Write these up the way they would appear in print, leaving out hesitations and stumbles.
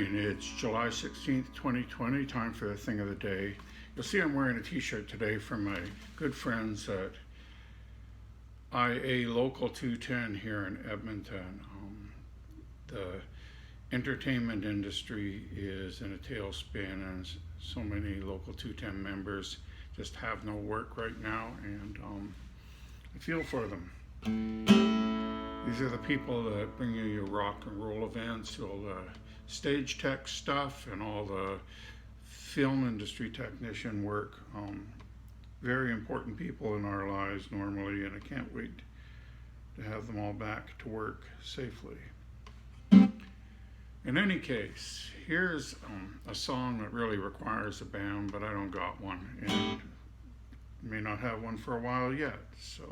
morning. It's July 16th, 2020, time for the thing of the day. You'll see I'm wearing a t-shirt today from my good friends at IA Local 210 here in Edmonton. The entertainment industry is in a tailspin, and so many Local 210 members just have no work right now, and I feel for them. These are the people that bring you your rock and roll events, all the stage tech stuff, and all the film industry technician work. Very important people in our lives normally, and I can't wait to have them all back to work safely. In any case, here's a song that really requires a band, but I don't got one, and may not have one for a while yet. So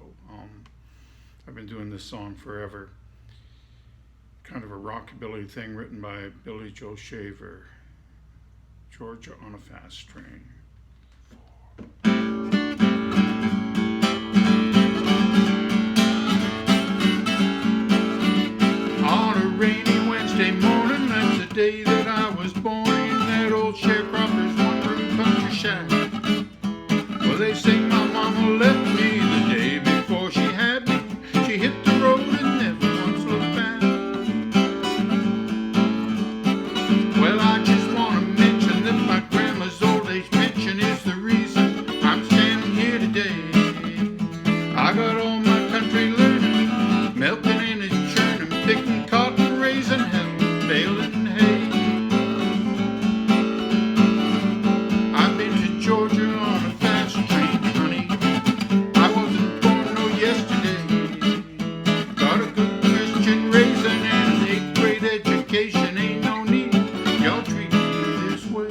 I've been doing this song forever. Kind of a rockabilly thing written by Billy Joe Shaver. Georgia on a Fast Train. On a rainy Wednesday morning, that's the day that I was born, in that old sharecropper's one-room country shack. Well, they say my mama left me the day before she had me. She hit the road and never once looked back. Well, I just want to mention that my grandma's old age pension is the reason I'm standing here today. I got all my country learning, milking and churning, picking cotton, raising hell, baling hay. I've been to Georgia on a fast train, honey. I wasn't born no yesterday. Got a good Christian raising and an 8th grade education. Ain't no need y'all treat me this way.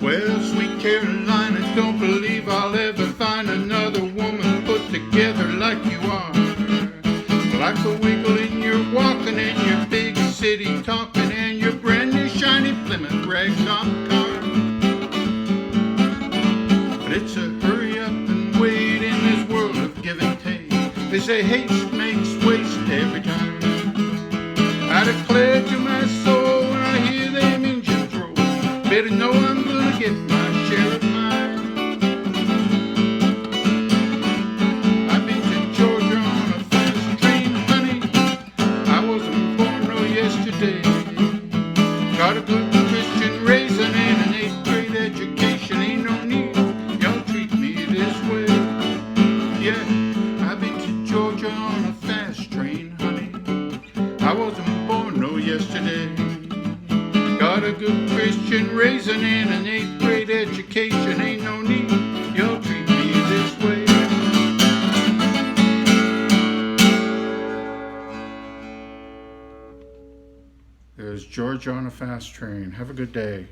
Well, sweet Carolina, don't believe I'll ever find another woman put together like you are. Like the wiggle in your walking and your big city talking and your brand new shiny Plymouth ragtop car. But it's a hurry up and wait in this world of give and take. They say haste makes waste every time. I declare to my soul when I hear them engines roll, better know I'm gonna get my share of mine. I've been to Georgia on a fast train, honey. I wasn't born no yesterday. Got a good Christian raising and an 8th grade education. Ain't no need y'all treat me this way. Yeah, I've been to Georgia on a fast train, honey. I wasn't born no yesterday. Got a good Christian raising and an 8th grade education. Ain't no need y'all treat me this way. There's Georgia on a Fast Train. Have a good day.